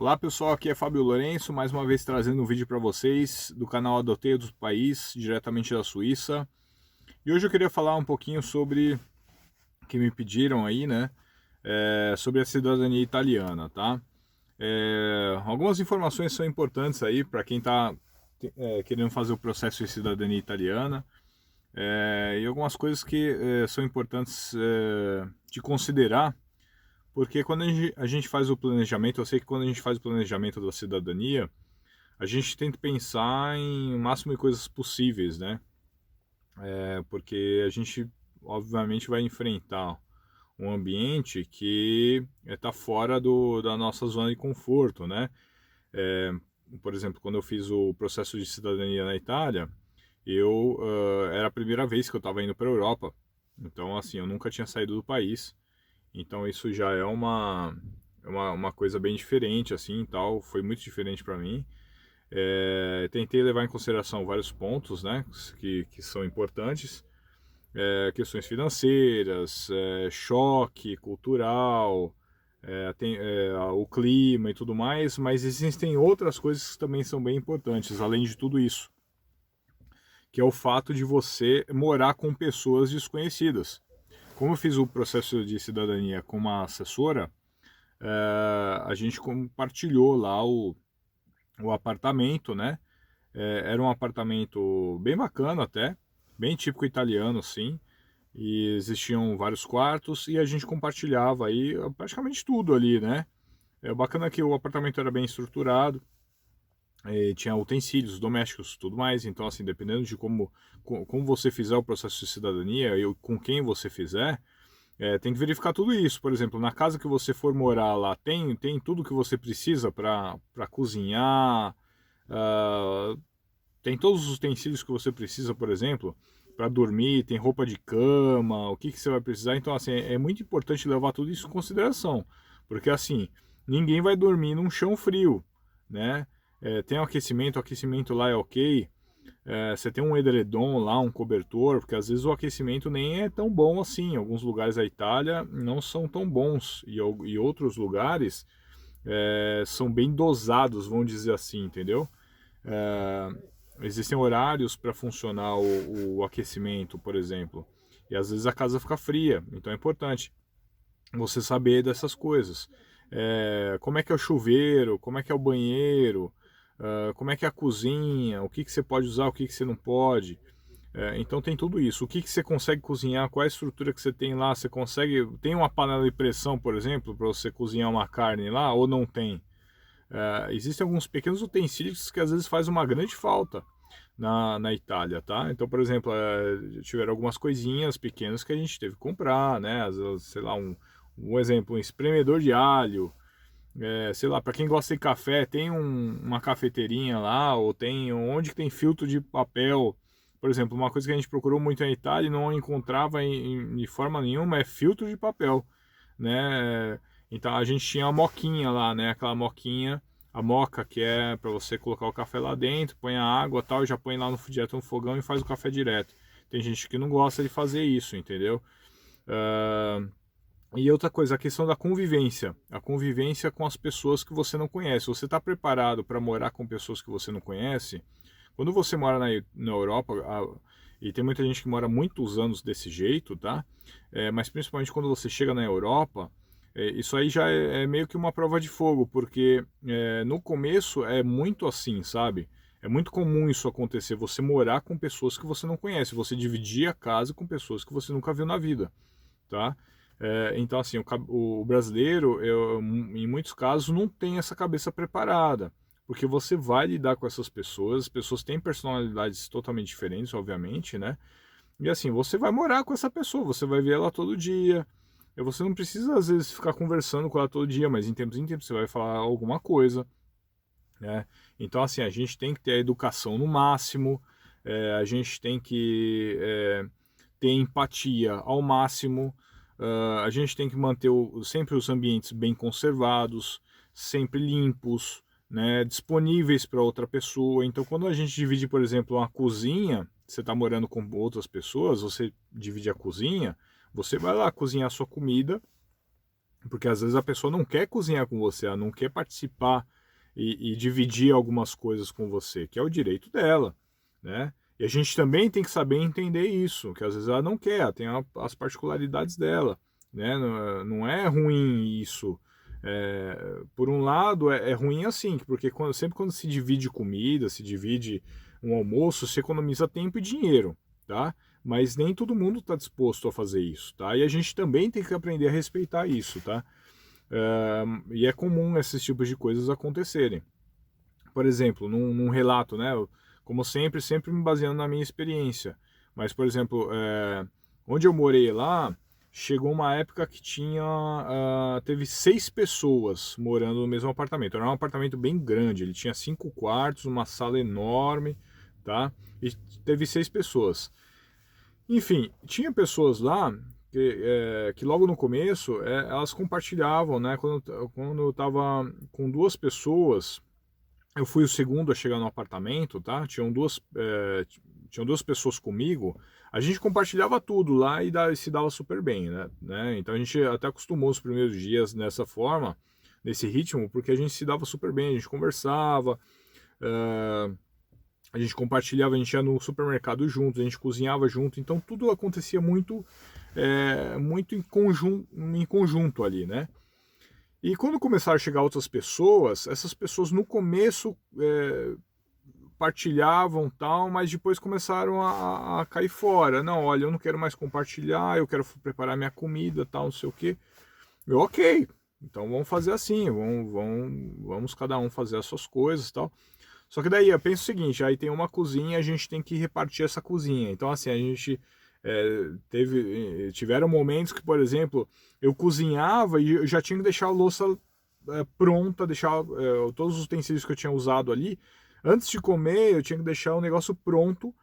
Olá pessoal, aqui é Fábio Lourenço, mais uma vez trazendo um vídeo para vocês do canal Adoteio do País, diretamente da Suíça. E hoje eu queria falar um pouquinho sobre, que me pediram aí, né, sobre a cidadania italiana, tá? Algumas informações são importantes aí para quem está querendo fazer o processo de cidadania italiana, e algumas coisas que são importantes de considerar. Porque quando a gente faz o planejamento, eu sei que quando a gente faz o planejamento da cidadania, a gente tem que pensar em o máximo de coisas possíveis, né? Porque a gente, obviamente, vai enfrentar um ambiente que está fora da nossa zona de conforto, né? É, por exemplo, quando eu fiz o processo de cidadania na Itália, era a primeira vez que eu estava indo para a Europa. Então, assim, eu nunca tinha saído do país. Então isso já é uma coisa bem diferente, assim, tal. Foi muito diferente para mim. Tentei levar em consideração vários pontos, né, que são importantes. Questões financeiras, choque cultural, o clima e tudo mais, mas existem outras coisas que também são bem importantes, além de tudo isso, que é o fato de você morar com pessoas desconhecidas. Como eu fiz o processo de cidadania com uma assessora, a gente compartilhou lá o apartamento, né? Era um apartamento bem bacana até, bem típico italiano, sim. E existiam vários quartos e a gente compartilhava aí praticamente tudo ali, né? O bacana é que o apartamento era bem estruturado, tinha utensílios domésticos tudo mais, então assim, dependendo de como você fizer o processo de cidadania e com quem você fizer, tem que verificar tudo isso. Por exemplo, na casa que você for morar lá, tem tudo que você precisa para cozinhar, ah, tem todos os utensílios que você precisa, por exemplo, para dormir, tem roupa de cama, o que você vai precisar. Então, assim, é muito importante levar tudo isso em consideração, porque assim, ninguém vai dormir num chão frio, né? Tem o aquecimento lá é ok, você tem um edredom lá, um cobertor, porque às vezes o aquecimento nem é tão bom assim. Alguns lugares da Itália não são tão bons e outros lugares são bem dosados, vamos dizer assim, entendeu? É, Existem horários para funcionar o aquecimento, por exemplo, e às vezes a casa fica fria, então é importante você saber dessas coisas. Como é que é o chuveiro, como é que é o banheiro, como é que é a cozinha, o que, que você pode usar, o que, que você não pode. Então tem tudo isso. O que, que você consegue cozinhar, qual é a estrutura que você tem lá, você consegue. Tem uma panela de pressão, por exemplo, para você cozinhar uma carne lá, ou não tem? Existem alguns pequenos utensílios que às vezes faz uma grande falta na Itália, tá? Então, por exemplo, tiveram algumas coisinhas pequenas que a gente teve que comprar, né? Às vezes, sei lá, um exemplo, um espremedor de alho, sei lá, para quem gosta de café, tem uma cafeteirinha lá, ou tem onde que tem filtro de papel. Por exemplo, uma coisa que a gente procurou muito na Itália e não encontrava de forma nenhuma é filtro de papel, né? Então a gente tinha a moquinha lá, né? Aquela moquinha, a moca que é para você colocar o café lá dentro, põe a água tal, já põe lá direto no fogão e faz o café direto. Tem gente que não gosta de fazer isso, entendeu? Ah, e outra coisa, a questão da convivência. A convivência com as pessoas que você não conhece. Você está preparado para morar com pessoas que você não conhece? Quando você mora na Europa, e tem muita gente que mora muitos anos desse jeito, tá? Mas principalmente quando você chega na Europa, isso aí já é meio que uma prova de fogo, porque no começo é muito assim, sabe? É muito comum isso acontecer, você morar com pessoas que você não conhece, você dividir a casa com pessoas que você nunca viu na vida, tá? Então, assim, o brasileiro, em muitos casos, não tem essa cabeça preparada, porque você vai lidar com essas pessoas, as pessoas têm personalidades totalmente diferentes, obviamente, né? E assim, você vai morar com essa pessoa, você vai ver ela todo dia, e você não precisa, às vezes, ficar conversando com ela todo dia, mas em tempos você vai falar alguma coisa, né? Então, assim, a gente tem que ter a educação no máximo, a gente tem que ter empatia ao máximo, a gente tem que manter sempre os ambientes bem conservados, sempre limpos, né, disponíveis para outra pessoa. Então, quando a gente divide, por exemplo, uma cozinha, você está morando com outras pessoas, você divide a cozinha, você vai lá cozinhar a sua comida Porque às vezes a pessoa não quer cozinhar com você, ela não quer participar e dividir algumas coisas com você, que é o direito dela, né? E a gente também tem que saber entender isso, que às vezes ela não quer, ela tem as particularidades dela, né? Não é ruim isso. Por um lado, é ruim assim, porque sempre quando se divide comida, se divide um almoço, se economiza tempo e dinheiro, tá? Mas nem todo mundo está disposto a fazer isso, tá? E a gente também tem que aprender a respeitar isso, tá? E é comum esses tipos de coisas acontecerem. Por exemplo, num relato, né? Como sempre me baseando na minha experiência. Mas, por exemplo, onde eu morei lá, chegou uma época que teve 6 pessoas morando no mesmo apartamento. Era um apartamento bem grande, ele tinha 5 quartos, uma sala enorme, tá? E teve 6 pessoas. Enfim, tinha pessoas lá que logo no começo elas compartilhavam, né? Quando eu tava com 2 pessoas, eu fui o segundo a chegar no apartamento, tá? Tinham duas pessoas comigo, a gente compartilhava tudo lá e se dava super bem, né? Então a gente até acostumou os primeiros dias nessa forma, nesse ritmo, porque a gente se dava super bem, a gente conversava, eh, a gente compartilhava, a gente ia no supermercado junto, a gente cozinhava junto, então tudo acontecia muito em conjunto ali, né? E quando começaram a chegar outras pessoas, essas pessoas no começo partilhavam tal, mas depois começaram a cair fora. Não, olha, eu não quero mais compartilhar, eu quero preparar minha comida, tal, não sei o quê. Eu, ok, então vamos fazer assim, vamos cada um fazer as suas coisas, tal. Só que daí eu penso o seguinte, aí tem uma cozinha, a gente tem que repartir essa cozinha. Então assim, a gente tiveram momentos que, por exemplo, eu cozinhava e eu já tinha que deixar a louça pronta, deixar todos os utensílios que eu tinha usado ali. Antes de comer, eu tinha que deixar o negócio pronto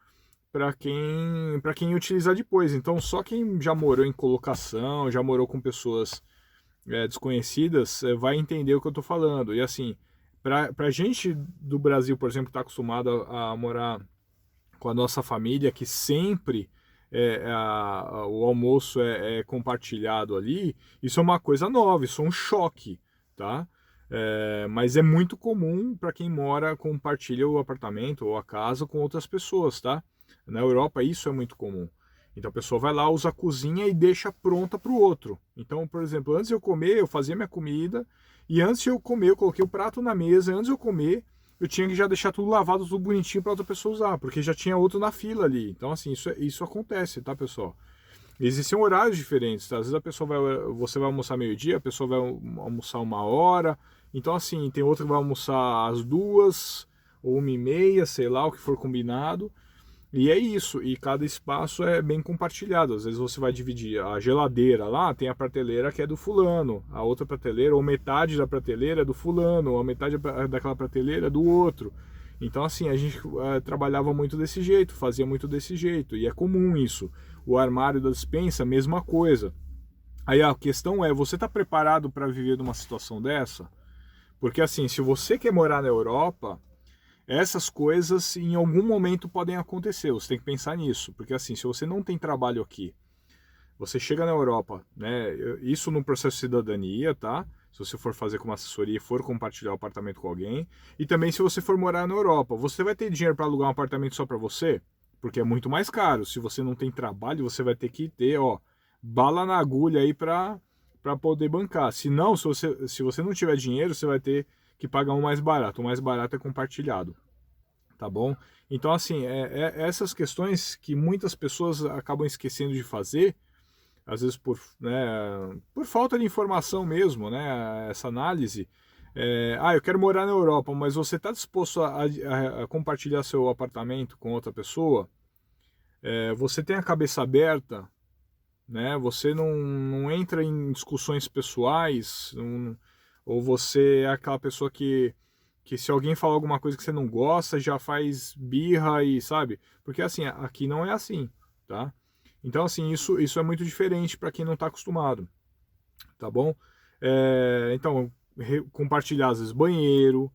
para quem utilizar depois. Então, só quem já morou em colocação, já morou com pessoas desconhecidas, vai entender o que eu estou falando. E assim, para gente do Brasil, por exemplo, que está acostumado a morar com a nossa família, que sempre o almoço é compartilhado ali, isso é uma coisa nova, isso é um choque, tá? Mas é muito comum para quem compartilha o apartamento ou a casa com outras pessoas, tá? Na Europa isso é muito comum. Então a pessoa vai lá, usa a cozinha e deixa pronta para o outro. Então, por exemplo, antes de eu comer, eu fazia minha comida e antes de eu comer, eu coloquei o prato na mesa, e antes de eu comer, eu tinha que já deixar tudo lavado, tudo bonitinho para outra pessoa usar, porque já tinha outro na fila ali. Então, assim, isso acontece, tá, pessoal? Existem horários diferentes, tá? Às vezes você vai almoçar meio-dia, a pessoa vai almoçar 1 hora. Então, assim, tem outro que vai almoçar às 2 ou 1h30, sei lá, o que for combinado. E é isso, e cada espaço é bem compartilhado. Às vezes você vai dividir a geladeira lá, tem a prateleira que é do fulano, a outra prateleira, ou metade da prateleira é do fulano, ou a metade daquela prateleira é do outro. Então, assim, a gente trabalhava muito desse jeito, fazia muito desse jeito, e é comum isso. O armário da despensa, mesma coisa. Aí a questão é, você está preparado para viver numa situação dessa? Porque, assim, se você quer morar na Europa, essas coisas em algum momento podem acontecer, você tem que pensar nisso, porque assim, se você não tem trabalho aqui, você chega na Europa, né? Isso no processo de cidadania, tá? Se você for fazer como assessoria e for compartilhar o apartamento com alguém, e também se você for morar na Europa, você vai ter dinheiro para alugar um apartamento só para você? Porque é muito mais caro. Se você não tem trabalho, você vai ter que ter, ó, bala na agulha aí para poder bancar. Se não, se você não tiver dinheiro, você vai ter que pagar um mais barato. O mais barato é compartilhado, tá bom? Então, assim, essas questões que muitas pessoas acabam esquecendo de fazer, às vezes por falta de informação mesmo, né? Essa análise. Eu quero morar na Europa, mas você está disposto a compartilhar seu apartamento com outra pessoa? Você tem a cabeça aberta, né? Você não entra em discussões pessoais, ou você é aquela pessoa que se alguém falar alguma coisa que você não gosta, já faz birra e sabe? Porque assim, aqui não é assim, tá? Então assim, isso é muito diferente para quem não está acostumado, tá bom? Então, compartilhar às vezes banheiro,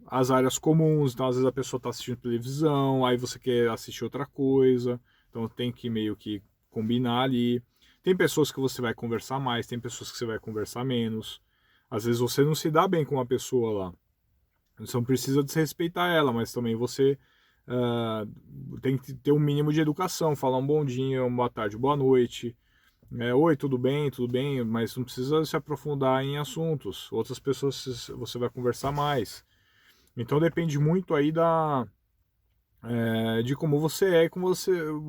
as áreas comuns, então às vezes a pessoa está assistindo televisão, aí você quer assistir outra coisa, então tem que meio que combinar ali. Tem pessoas que você vai conversar mais, tem pessoas que você vai conversar menos. Às vezes você não se dá bem com uma pessoa lá. Você não precisa desrespeitar ela, mas também você tem que ter um mínimo de educação, falar um bom dia, uma boa tarde, boa noite. Oi, tudo bem, mas não precisa se aprofundar em assuntos. Outras pessoas você vai conversar mais. Então depende muito aí de como você é e como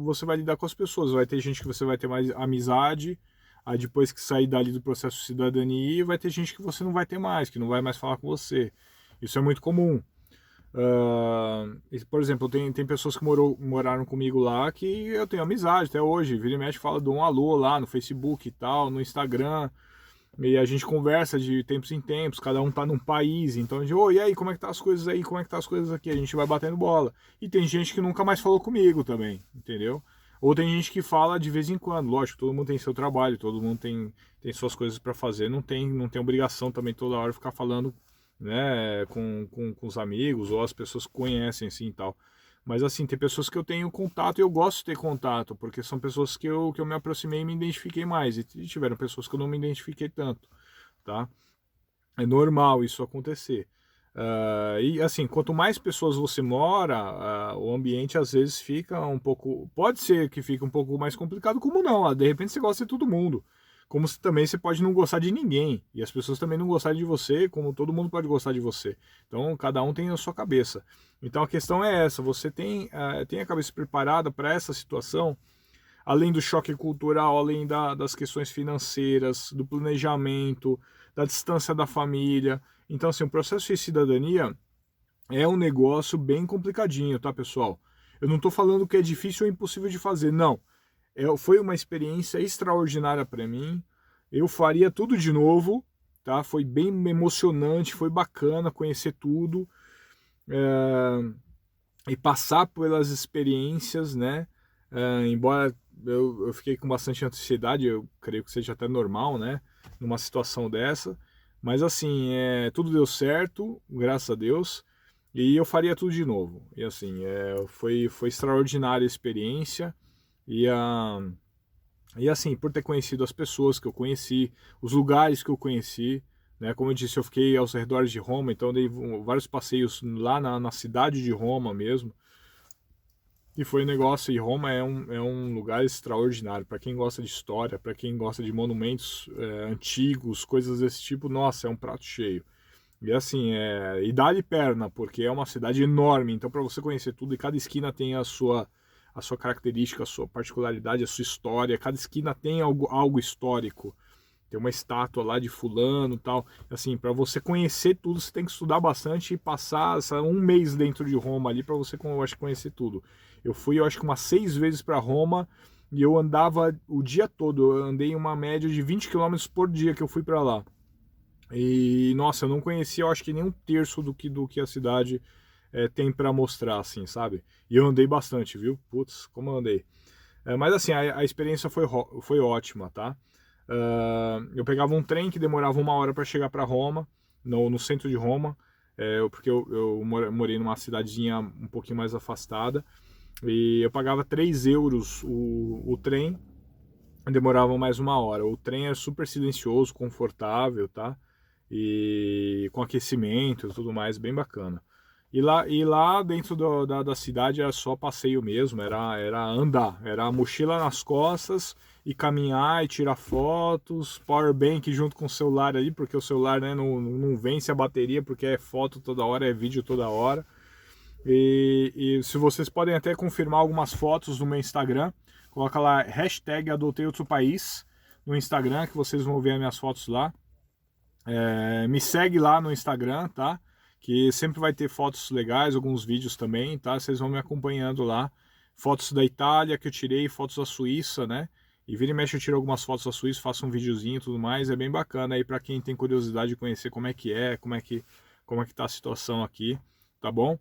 você vai lidar com as pessoas. Vai ter gente que você vai ter mais amizade, aí depois que sair dali do processo de cidadania, vai ter gente que você não vai ter mais, que não vai mais falar com você. Isso é muito comum. Por exemplo, tem pessoas que moraram comigo lá que eu tenho amizade até hoje. Vira e mexe, fala de um alô lá no Facebook e tal, no Instagram. E a gente conversa de tempos em tempos, cada um tá num país, então a gente, e aí, como é que tá as coisas aí, como é que tá as coisas aqui? A gente vai batendo bola. E tem gente que nunca mais falou comigo também, entendeu? Ou tem gente que fala de vez em quando, lógico, todo mundo tem seu trabalho, todo mundo tem suas coisas para fazer, não tem obrigação também toda hora ficar falando, né, com os amigos ou as pessoas que conhecem assim e tal. Mas assim, tem pessoas que eu tenho contato e eu gosto de ter contato, porque são pessoas que eu me aproximei e me identifiquei mais. E tiveram pessoas que eu não me identifiquei tanto, tá? É normal isso acontecer. E assim, quanto mais pessoas você mora, o ambiente às vezes fica um pouco... Pode ser que fique um pouco mais complicado, como não. De repente você gosta de todo mundo. Como também você pode não gostar de ninguém. E as pessoas também não gostarem de você, como todo mundo pode gostar de você. Então, cada um tem a sua cabeça. Então, a questão é essa. Você tem a cabeça preparada para essa situação? Além do choque cultural, além das questões financeiras, do planejamento, da distância da família. Então, assim, o processo de cidadania é um negócio bem complicadinho, tá, pessoal? Eu não estou falando que é difícil ou impossível de fazer, não. Foi uma experiência extraordinária para mim. Eu faria tudo de novo, tá? Foi bem emocionante, foi bacana conhecer tudo e passar pelas experiências, né? Embora eu fiquei com bastante ansiedade, eu creio que seja até normal, né? Numa situação dessa. Mas assim, tudo deu certo, graças a Deus. E eu faria tudo de novo. E assim, foi extraordinária a experiência. E assim, por ter conhecido as pessoas que eu conheci, os lugares que eu conheci, né? Como eu disse, eu fiquei aos redores de Roma, então dei vários passeios lá na cidade de Roma mesmo. E foi um negócio, e Roma é um lugar extraordinário. Para quem gosta de história, para quem gosta de monumentos antigos, coisas desse tipo, nossa, é um prato cheio. E assim, e dá-lhe perna, porque é uma cidade enorme, então para você conhecer tudo, e cada esquina tem a sua característica, a sua particularidade, a sua história. Cada esquina tem algo histórico. Tem uma estátua lá de fulano e tal. Assim, para você conhecer tudo, você tem que estudar bastante e passar um mês dentro de Roma ali para você, eu acho, conhecer tudo. Eu fui, eu acho que umas 6 vezes para Roma e eu andava o dia todo. Eu andei uma média de 20 quilômetros por dia que eu fui para lá. E, nossa, eu não conhecia, eu acho que nem um terço do que a cidade tem para mostrar, assim, sabe? E eu andei bastante, viu? Putz, como eu andei. Mas assim, a experiência foi ótima, tá? Eu pegava um trem que demorava 1 hora para chegar para Roma, no centro de Roma, porque eu morei numa cidadezinha um pouquinho mais afastada, e eu pagava 3 euros o trem, demorava mais 1 hora. O trem é super silencioso, confortável, tá? E com aquecimento e tudo mais, bem bacana. E lá dentro da cidade era só passeio mesmo, era andar, era a mochila nas costas e caminhar e tirar fotos, powerbank junto com o celular ali, porque o celular, né, não vence a bateria, porque é foto toda hora, é vídeo toda hora. E se vocês podem até confirmar algumas fotos no meu Instagram, coloca lá hashtag Adotei Outro País no Instagram, que vocês vão ver as minhas fotos lá. Me segue lá no Instagram, tá? Que sempre vai ter fotos legais, alguns vídeos também, tá? Vocês vão me acompanhando lá. Fotos da Itália que eu tirei, fotos da Suíça, né? E vira e mexe eu tiro algumas fotos da Suíça, faço um videozinho e tudo mais. É bem bacana aí para quem tem curiosidade de conhecer como é que tá a situação aqui, tá bom?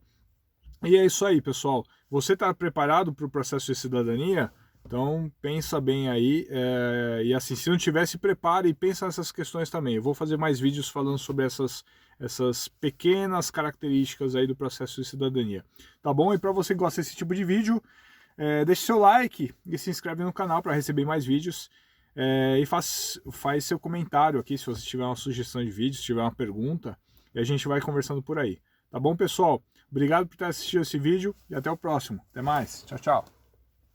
E é isso aí, pessoal. Você está preparado para o processo de cidadania? Então pensa bem aí, e assim, se não tiver, se prepare e pensa nessas questões também. Eu vou fazer mais vídeos falando sobre essas pequenas características aí do processo de cidadania. Tá bom? E para você que gosta desse tipo de vídeo, deixe seu like e se inscreve no canal para receber mais vídeos. e faz seu comentário aqui se você tiver uma sugestão de vídeo, se tiver uma pergunta, e a gente vai conversando por aí. Tá bom, pessoal? Obrigado por ter assistido esse vídeo e até o próximo. Até mais. Tchau, tchau.